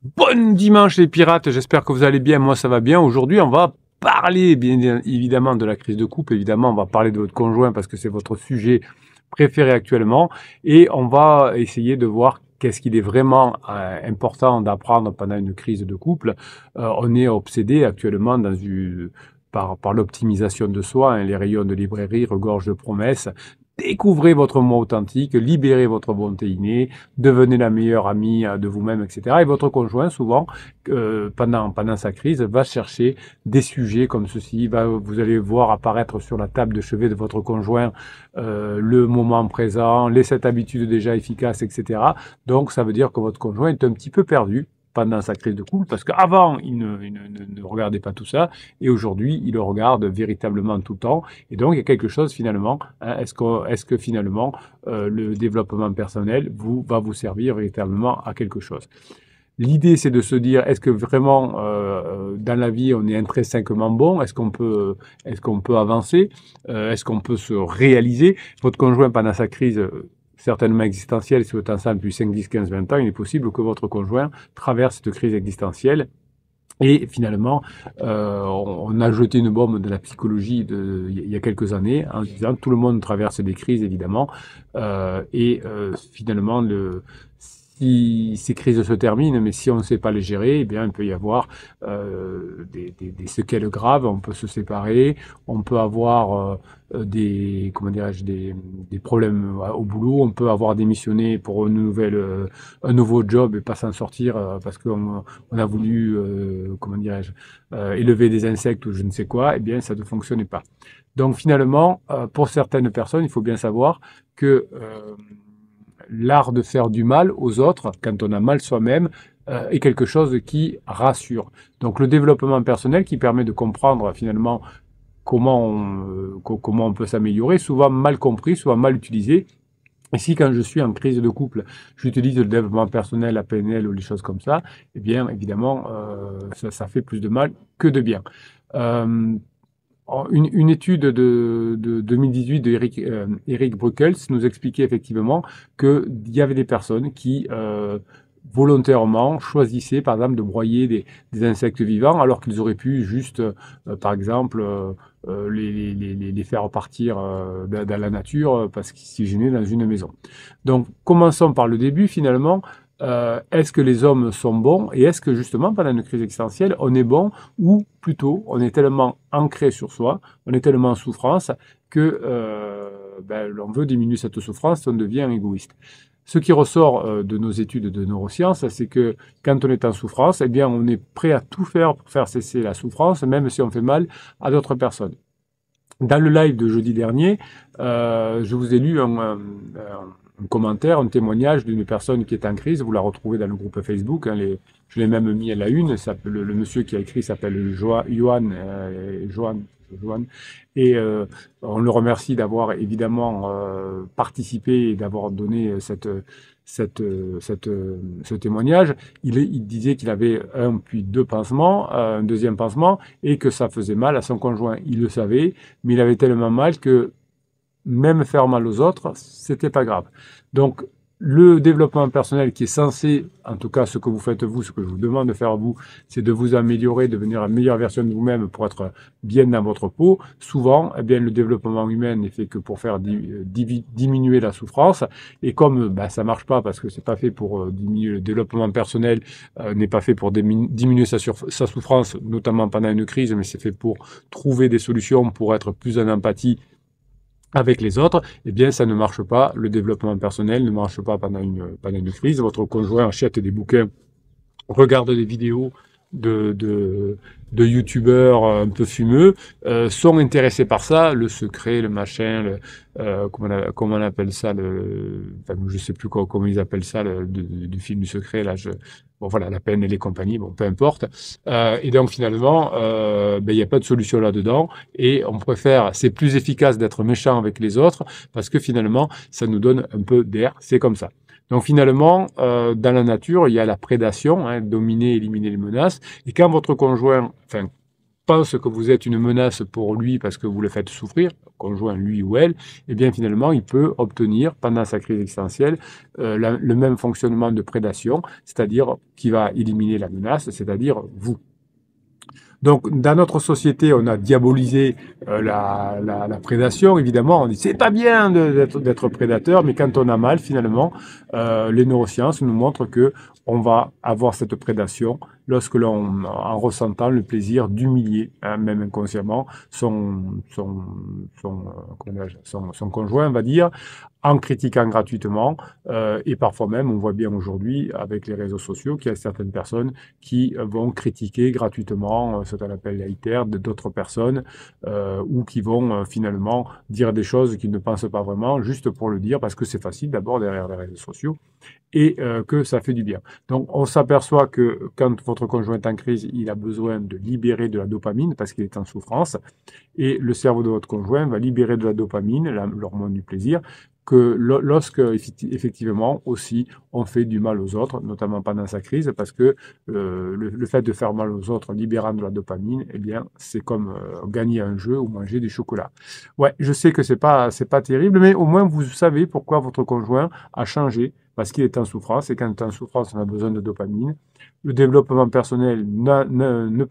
Bon dimanche les pirates, j'espère que vous allez bien, moi ça va bien. Aujourd'hui on va parler bien évidemment de la crise de couple, évidemment on va parler de votre conjoint parce que c'est votre sujet préféré actuellement et on va essayer de voir qu'est-ce qu'il est vraiment important d'apprendre pendant une crise de couple. On est obsédé actuellement par l'optimisation de soi, hein, les rayons de librairie regorgent de promesses. Découvrez votre moi authentique, libérez votre bonté innée, devenez la meilleure amie de vous-même, etc. Et votre conjoint, souvent, pendant sa crise, va chercher des sujets comme ceci. Vous allez voir apparaître sur la table de chevet de votre conjoint le moment présent, les 7 habitudes déjà efficaces, etc. Donc, ça veut dire que votre conjoint est un petit peu perdu pendant sa crise de couple, parce qu'avant, il ne regardait pas tout ça, et aujourd'hui, il le regarde véritablement tout le temps, et donc il y a quelque chose finalement, hein, est-ce que finalement, le développement personnel va vous servir véritablement à quelque chose? L'idée, c'est de se dire, est-ce que vraiment, dans la vie, on est intrinsèquement bon? Est-ce qu'on peut avancer? Est-ce qu'on peut se réaliser? Votre conjoint, pendant sa crise, certainement existentielle, si vous êtes ensemble depuis 5, 10, 15, 20 ans, il est possible que votre conjoint traverse cette crise existentielle. Et finalement, on a jeté une bombe de la psychologie il y a quelques années en disant tout le monde traverse des crises évidemment, finalement si ces crises se terminent, mais si on ne sait pas les gérer, eh bien il peut y avoir des séquelles graves. On peut se séparer, on peut avoir comment dirais-je, des problèmes au boulot, on peut avoir démissionné pour un nouveau job et pas s'en sortir parce qu'on a voulu, comment dirais-je, élever des insectes ou je ne sais quoi, eh bien, ça ne fonctionnait pas. Donc, finalement, pour certaines personnes, il faut bien savoir que l'art de faire du mal aux autres, quand on a mal soi-même, est quelque chose qui rassure. Donc, le développement personnel qui permet de comprendre finalement comment on peut s'améliorer, souvent mal compris, souvent mal utilisé. Ici, quand je suis en crise de couple, j'utilise le développement personnel, la PNL ou les choses comme ça, eh bien, évidemment, ça fait plus de mal que de bien. Euh, une étude de 2018 de Eric Bruckels nous expliquait effectivement qu'il y avait des personnes qui volontairement choisissaient par exemple de broyer des insectes vivants alors qu'ils auraient pu juste par exemple les faire partir dans la nature parce qu'ils s'y gênaient dans une maison. Donc commençons par le début finalement. Est-ce que les hommes sont bons et est-ce que justement pendant une crise existentielle on est bon ou plutôt on est tellement ancré sur soi, on est tellement en souffrance que l'on veut diminuer cette souffrance, on devient égoïste. Ce qui ressort de nos études de neurosciences, c'est que quand on est en souffrance, eh bien on est prêt à tout faire pour faire cesser la souffrance, même si on fait mal à d'autres personnes. Dans le live de jeudi dernier, je vous ai lu un commentaire, un témoignage d'une personne qui est en crise. Vous la retrouvez dans le groupe Facebook. Hein, je l'ai même mis à la une. Le monsieur qui a écrit s'appelle Johan. Et on le remercie d'avoir évidemment participé et d'avoir donné ce témoignage. Il disait qu'il avait un puis deux pansements, un deuxième pansement, et que ça faisait mal à son conjoint. Il le savait, mais il avait tellement mal que même faire mal aux autres, c'était pas grave. Donc, le développement personnel qui est censé, en tout cas ce que vous faites vous, ce que je vous demande de faire vous, c'est de vous améliorer, devenir la meilleure version de vous-même pour être bien dans votre peau. Souvent, eh bien, le développement humain n'est fait que pour faire diminuer la souffrance. Et comme ça marche pas parce que c'est pas fait pour diminuer le développement personnel, n'est pas fait pour diminuer sa souffrance, notamment pendant une crise, mais c'est fait pour trouver des solutions pour être plus en empathie avec les autres, eh bien, ça ne marche pas. Le développement personnel ne marche pas pendant une crise. Votre conjoint achète des bouquins, regarde des vidéos de youtubeurs un peu fumeux, sont intéressés par ça, le secret, le machin, comment on appelle ça, je sais plus comment ils appellent ça, du film du secret, là, bon voilà, la peine et les compagnies, bon, peu importe. Et donc finalement, il n'y a pas de solution là-dedans, et on préfère, c'est plus efficace d'être méchant avec les autres, parce que finalement, ça nous donne un peu d'air, c'est comme ça. Donc finalement, dans la nature, il y a la prédation, hein, dominer, éliminer les menaces. Et quand votre conjoint, pense que vous êtes une menace pour lui parce que vous le faites souffrir, conjoint lui ou elle, eh bien finalement il peut obtenir pendant sa crise existentielle le même fonctionnement de prédation, c'est-à-dire qui va éliminer la menace, c'est-à-dire vous. Donc, dans notre société, on a diabolisé la prédation, évidemment. On dit c'est pas bien d'être prédateur, mais quand on a mal, finalement, les neurosciences nous montrent que on va avoir cette prédation lorsque l'on, en ressentant le plaisir d'humilier, hein, même inconsciemment, son conjoint, on va dire, en critiquant gratuitement. Et parfois même, on voit bien aujourd'hui, avec les réseaux sociaux, qu'il y a certaines personnes qui vont critiquer gratuitement ce qu'on appelle les haters d'autres personnes, ou qui vont finalement dire des choses qu'ils ne pensent pas vraiment, juste pour le dire, parce que c'est facile d'abord derrière les réseaux sociaux, et que ça fait du bien. Donc on s'aperçoit que quand votre conjoint est en crise, il a besoin de libérer de la dopamine parce qu'il est en souffrance, et le cerveau de votre conjoint va libérer de la dopamine, l'hormone du plaisir, que lorsque effectivement aussi on fait du mal aux autres, notamment pendant sa crise, parce que le fait de faire mal aux autres libérant de la dopamine, eh bien c'est comme gagner un jeu ou manger du chocolat. Ouais, je sais que c'est pas terrible, mais au moins vous savez pourquoi votre conjoint a changé, parce qu'il est en souffrance, et quand on est en souffrance, on a besoin de dopamine. Le développement personnel ne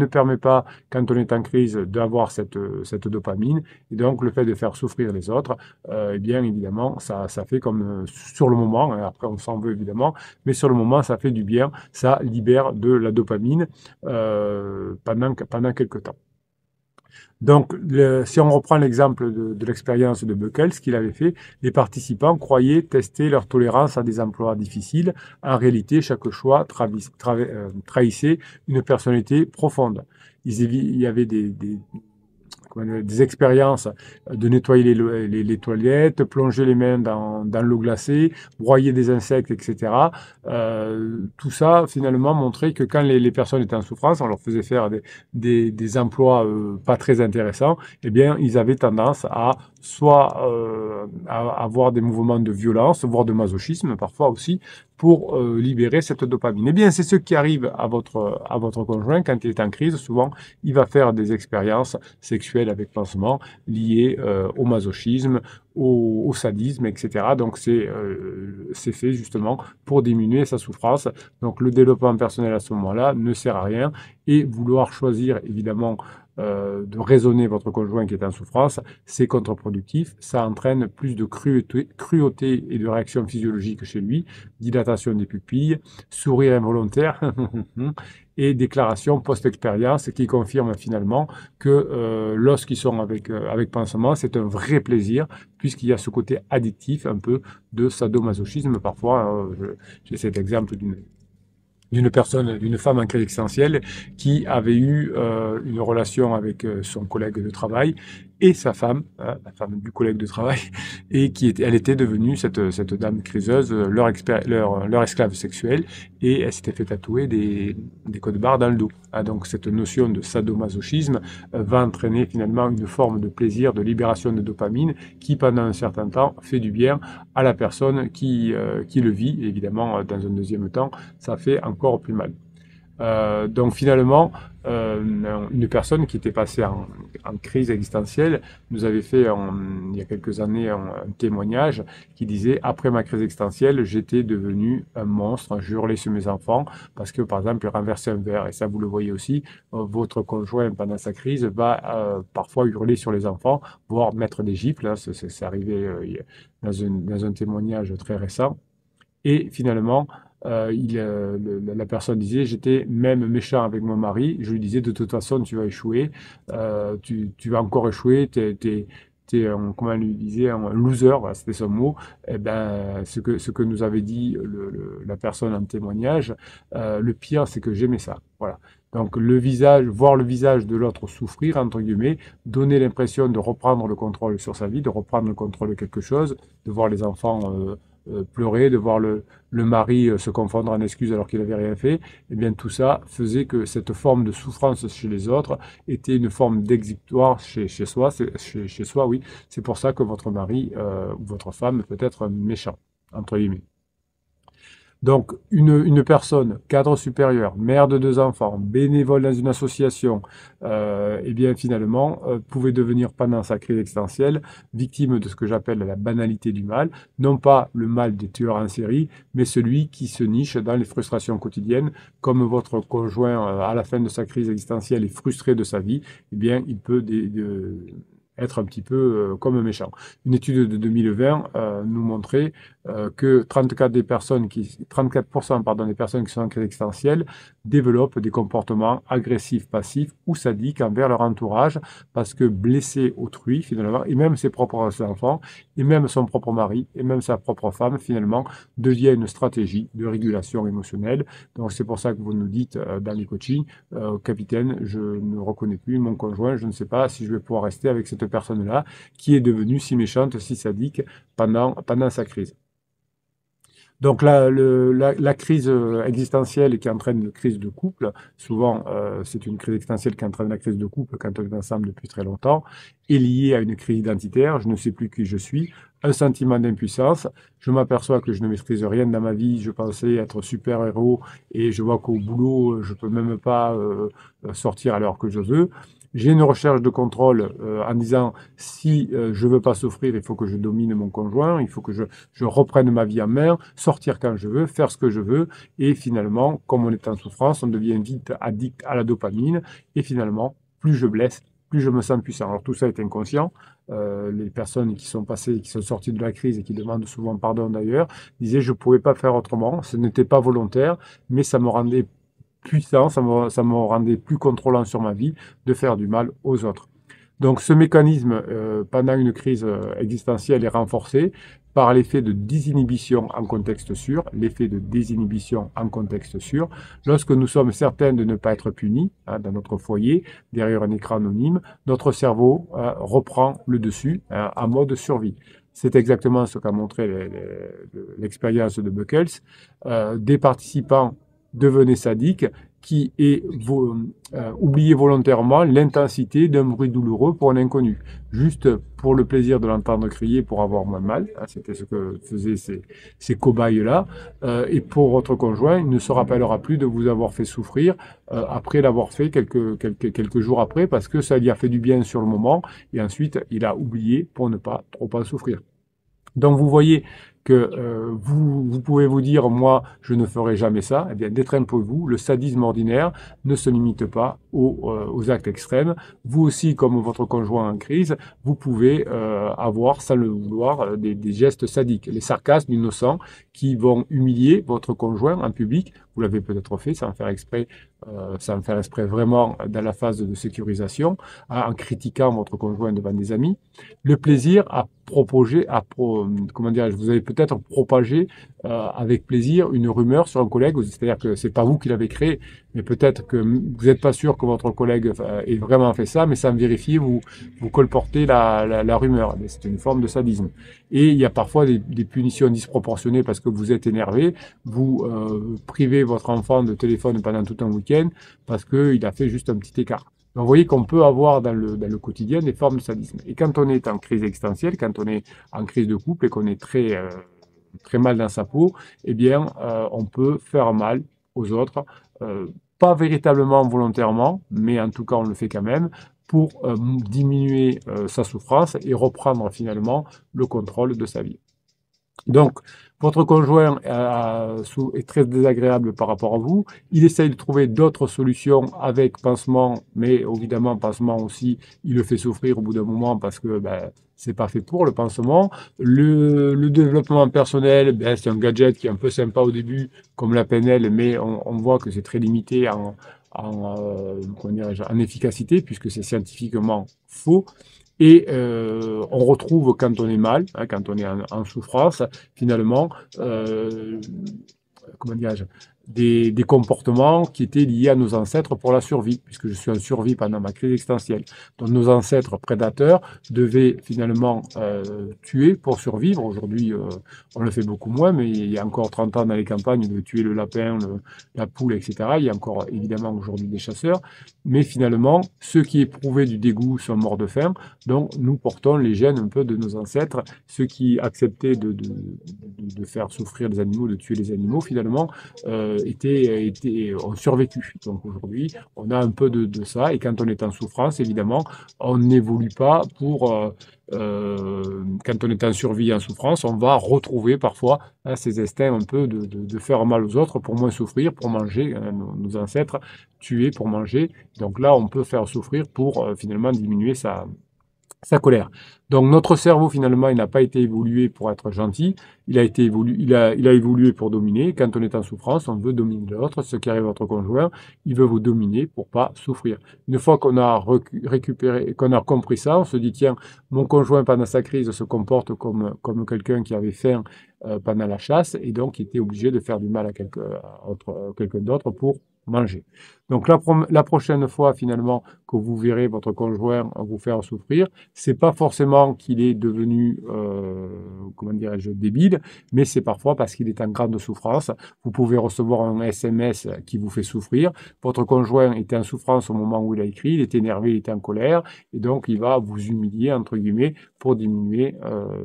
permet pas, quand on est en crise, d'avoir cette dopamine, et donc le fait de faire souffrir les autres, eh bien évidemment, ça fait comme sur le moment, hein, après on s'en veut évidemment, mais sur le moment, ça fait du bien, ça libère de la dopamine pendant quelques temps. Donc, si on reprend l'exemple de l'expérience de Buckle, ce qu'il avait fait, les participants croyaient tester leur tolérance à des emplois difficiles. En réalité, chaque choix trahissait une personnalité profonde. Il y avait des expériences de nettoyer les toilettes, plonger les mains dans l'eau glacée, broyer des insectes, etc. Tout ça, finalement, montrait que quand les personnes étaient en souffrance, on leur faisait faire des emplois pas très intéressants, eh bien, ils avaient tendance à soit à avoir des mouvements de violence, voire de masochisme parfois aussi, pour libérer cette dopamine. Eh bien, c'est ce qui arrive à votre conjoint quand il est en crise. Souvent, il va faire des expériences sexuelles avec pansement liées au masochisme, au sadisme, etc. Donc, c'est fait justement pour diminuer sa souffrance. Donc, le développement personnel à ce moment-là ne sert à rien, et vouloir choisir, évidemment, de raisonner votre conjoint qui est en souffrance, c'est contre-productif. Ça entraîne plus de cruauté et de réactions physiologiques chez lui, dilatation des pupilles, sourire involontaire et déclaration post-expérience qui confirme finalement que lorsqu'ils sont avec pansement, c'est un vrai plaisir, puisqu'il y a ce côté addictif un peu de sadomasochisme. Parfois, j'ai cet exemple d'une femme en crise existentielle qui avait eu une relation avec son collègue de travail et sa femme, la femme du collègue de travail, et elle était devenue cette dame criseuse, leur esclave sexuelle, et elle s'était fait tatouer des codes barres dans le dos. Donc cette notion de sadomasochisme va entraîner finalement une forme de plaisir, de libération de dopamine qui pendant un certain temps fait du bien à la personne qui le vit. Évidemment, dans un deuxième temps, ça fait encore plus mal. Donc finalement, une personne qui était passée en crise existentielle nous avait fait il y a quelques années un témoignage qui disait « Après ma crise existentielle, j'étais devenu un monstre, je hurlais sur mes enfants parce que par exemple, il renversait un verre. » Et ça, vous le voyez aussi, votre conjoint pendant sa crise va parfois hurler sur les enfants, voire mettre des gifles. Hein, c'est arrivé dans un témoignage très récent. Et finalement, la personne disait, j'étais même méchant avec mon mari. Je lui disais, de toute façon, tu vas échouer. Tu vas encore échouer. T'es comment elle lui disait, un loser. Voilà, c'était son mot. Eh ben, ce que nous avait dit la personne en témoignage, le pire, c'est que j'aimais ça. Voilà. Donc voir le visage de l'autre souffrir, entre guillemets, donner l'impression de reprendre le contrôle sur sa vie, de reprendre le contrôle de quelque chose, de voir les enfants pleurer, de voir le mari se confondre en excuses alors qu'il n'avait rien fait, eh bien tout ça faisait que cette forme de souffrance chez les autres était une forme d'exutoire chez soi, oui. C'est pour ça que votre mari ou votre femme peut être méchant, entre guillemets. Donc, une personne, cadre supérieur, mère de 2 enfants, bénévole dans une association, eh bien finalement, pouvait devenir pendant sa crise existentielle victime de ce que j'appelle la banalité du mal, non pas le mal des tueurs en série, mais celui qui se niche dans les frustrations quotidiennes, comme votre conjoint à la fin de sa crise existentielle est frustré de sa vie, eh bien il peut être un petit peu comme un méchant. Une étude de 2020 nous montrait que 34% pardon, des personnes qui sont en crise existentielle développent des comportements agressifs, passifs ou sadiques envers leur entourage parce que blesser autrui, finalement, et même ses propres enfants, et même son propre mari, et même sa propre femme, finalement, devient une stratégie de régulation émotionnelle. Donc c'est pour ça que vous nous dites dans les coachings, capitaine, je ne reconnais plus mon conjoint, je ne sais pas si je vais pouvoir rester avec cette personne-là qui est devenue si méchante, si sadique pendant sa crise. Donc la crise existentielle qui entraîne une crise de couple, souvent c'est une crise existentielle qui entraîne la crise de couple quand on est ensemble depuis très longtemps, est liée à une crise identitaire, je ne sais plus qui je suis, un sentiment d'impuissance, je m'aperçois que je ne maîtrise rien dans ma vie, je pensais être super-héros et je vois qu'au boulot je peux même pas sortir à l'heure que je veux. J'ai une recherche de contrôle en disant si je veux pas souffrir, il faut que je domine mon conjoint, il faut que je reprenne ma vie en main, sortir quand je veux, faire ce que je veux. Et finalement, comme on est en souffrance, on devient vite addict à la dopamine. Et finalement, plus je blesse, plus je me sens puissant. Alors tout ça est inconscient. Les personnes qui sont passées, qui sont sorties de la crise et qui demandent souvent pardon d'ailleurs, disaient je ne pouvais pas faire autrement, ce n'était pas volontaire, mais ça me rendait puissant, ça me rendait plus contrôlant sur ma vie de faire du mal aux autres. Donc ce mécanisme, pendant une crise existentielle, est renforcé par l'effet de désinhibition en contexte sûr, l'effet de désinhibition en contexte sûr. Lorsque nous sommes certains de ne pas être punis, dans notre foyer, derrière un écran anonyme, notre cerveau reprend le dessus en mode survie. C'est exactement ce qu'a montré l'expérience de Buchholz. Des participants devenaient sadiques qui oublié volontairement l'intensité d'un bruit douloureux pour un inconnu, juste pour le plaisir de l'entendre crier pour avoir moins mal. C'était ce que faisaient ces cobayes-là. Et pour votre conjoint, il ne se rappellera plus de vous avoir fait souffrir après l'avoir fait quelques jours après, parce que ça lui a fait du bien sur le moment, et ensuite il a oublié pour ne pas trop en souffrir. Donc vous voyez que vous pouvez vous dire, moi, je ne ferai jamais ça. Eh bien, détrompez-vous, le sadisme ordinaire ne se limite pas aux actes extrêmes. Vous aussi, comme votre conjoint en crise, vous pouvez avoir, sans le vouloir, des gestes sadiques. Les sarcasmes innocents qui vont humilier votre conjoint en public. Vous l'avez peut-être fait sans faire exprès vraiment dans la phase de sécurisation, en critiquant votre conjoint devant des amis. Le plaisir à proposer, comment dire, vous avez peut-être propagé avec plaisir une rumeur sur un collègue, c'est-à-dire que c'est pas vous qui l'avez créé, mais peut-être que vous n'êtes pas sûr que votre collègue ait vraiment fait ça, mais sans vérifier, vous colportez la rumeur. C'est une forme de sadisme. Et il y a parfois des punitions disproportionnées parce que vous êtes énervé, vous privez votre enfant de téléphone pendant tout un week-end parce qu'il a fait juste un petit écart. Donc, vous voyez qu'on peut avoir dans le quotidien des formes de sadisme. Et quand on est en crise existentielle, quand on est en crise de couple et qu'on est très mal dans sa peau, eh bien, on peut faire mal aux autres, pas véritablement volontairement, mais en tout cas, on le fait quand même, pour diminuer sa souffrance et reprendre finalement le contrôle de sa vie. Donc, votre conjoint est très désagréable par rapport à vous. Il essaye de trouver d'autres solutions avec pansement, mais évidemment, pansement aussi, il le fait souffrir au bout d'un moment parce que c'est pas fait pour le pansement. Le développement personnel, c'est un gadget qui est un peu sympa au début, comme la PNL, mais on voit que c'est très limité en efficacité, puisque c'est scientifiquement faux. Et on retrouve quand on est mal, quand on est en souffrance, finalement, comment dirais-je, des comportements qui étaient liés à nos ancêtres pour la survie, puisque je suis en survie pendant ma crise existentielle. Donc nos ancêtres prédateurs devaient finalement tuer pour survivre. Aujourd'hui, on le fait beaucoup moins, mais il y a encore 30 ans dans les campagnes, on devait tuer le lapin, la poule, etc. Il y a encore évidemment aujourd'hui des chasseurs, mais finalement, ceux qui éprouvaient du dégoût sont morts de faim. Donc nous portons les gènes un peu de nos ancêtres, ceux qui acceptaient de faire souffrir les animaux, de tuer les animaux, finalement, ont survécu. Donc aujourd'hui, on a un peu de ça, et quand on est en souffrance, évidemment, on n'évolue pas pour... quand on est en survie, en souffrance, on va retrouver parfois ces instincts un peu de faire mal aux autres pour moins souffrir, pour manger. Nos ancêtres tuaient pour manger. Donc là, on peut faire souffrir pour finalement diminuer sa colère. Donc notre cerveau finalement, il n'a pas été évolué pour être gentil, il a évolué pour dominer. Quand on est en souffrance, on veut dominer l'autre. Ce qui arrive à votre conjoint, il veut vous dominer pour pas souffrir. Une fois qu'on a récupéré, qu'on a compris ça, on se dit tiens, mon conjoint pendant sa crise se comporte comme quelqu'un qui avait faim pendant la chasse et donc qui était obligé de faire du mal à quelqu'un d'autre pour manger. Donc la prochaine fois finalement que vous verrez votre conjoint vous faire souffrir, c'est pas forcément qu'il est devenu, comment dirais-je, débile, mais c'est parfois parce qu'il est en grande souffrance. Vous pouvez recevoir un SMS qui vous fait souffrir. Votre conjoint était en souffrance au moment où il a écrit, il était énervé, il était en colère, et donc il va vous humilier, entre guillemets, pour diminuer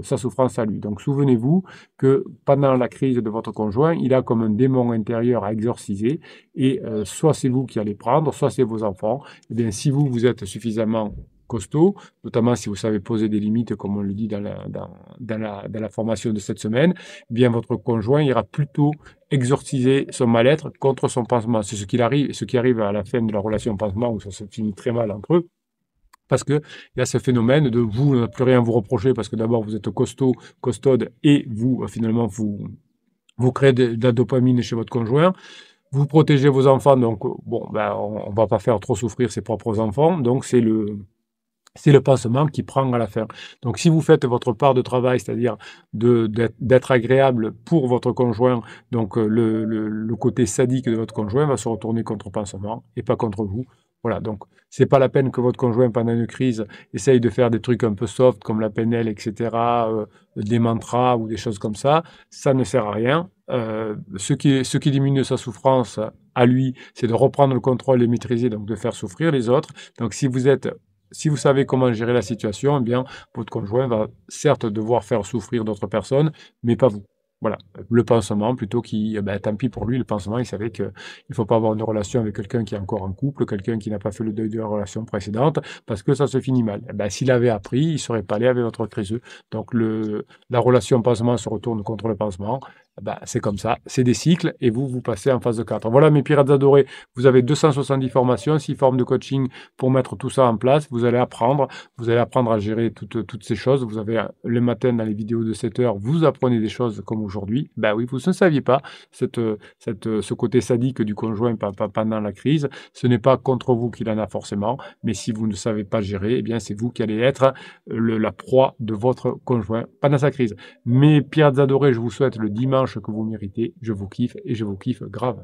sa souffrance à lui. Donc souvenez-vous que pendant la crise de votre conjoint, il a comme un démon intérieur à exorciser, et soit c'est vous qui allez prendre, soit c'est vos enfants. Eh bien, si vous êtes suffisamment costaud, notamment si vous savez poser des limites, comme on le dit dans la formation de cette semaine, eh bien votre conjoint ira plutôt exorciser son mal-être contre son pansement. C'est ce qui arrive à la fin de la relation pansement, où ça se finit très mal entre eux. Parce que il y a ce phénomène de vous n'avez plus rien à vous reprocher, parce que d'abord vous êtes costaud, costaude, et vous finalement vous créez de la dopamine chez votre conjoint. Vous protégez vos enfants, donc bon, ben, on va pas faire trop souffrir ses propres enfants, donc c'est le pansement qui prend à la fin. Donc si vous faites votre part de travail, c'est-à-dire d'être agréable pour votre conjoint, donc le côté sadique de votre conjoint va se retourner contre le pansement et pas contre vous. Voilà, donc c'est pas la peine que votre conjoint, pendant une crise, essaye de faire des trucs un peu soft, comme la PNL, etc., des mantras ou des choses comme ça. Ça ne sert à rien. Ce qui diminue sa souffrance à lui, c'est de reprendre le contrôle et maîtriser, donc de faire souffrir les autres. Donc si vous savez comment gérer la situation, eh bien, votre conjoint va certes devoir faire souffrir d'autres personnes, mais pas vous. Voilà, le pansement, plutôt tant pis pour lui, le pansement, il savait qu'il ne faut pas avoir une relation avec quelqu'un qui est encore en couple, quelqu'un qui n'a pas fait le deuil de la relation précédente, parce que ça se finit mal. S'il avait appris, il ne serait pas allé avec votre criseux. Donc la relation pansement se retourne contre le pansement. C'est comme ça, c'est des cycles, et vous passez en phase de 4. Voilà mes pirates adorés, vous avez 270 formations, 6 formes de coaching pour mettre tout ça en place. Vous allez apprendre à gérer toutes ces choses. Vous avez le matin dans les vidéos de 7 heures, vous apprenez des choses comme aujourd'hui. Oui, vous ne saviez pas ce côté sadique du conjoint pendant la crise. Ce n'est pas contre vous qu'il en a forcément, mais si vous ne savez pas gérer, eh bien c'est vous qui allez être la proie de votre conjoint pendant sa crise. Mes pirates adorés, je vous souhaite le dimanche que vous méritez. Je vous kiffe et je vous kiffe grave.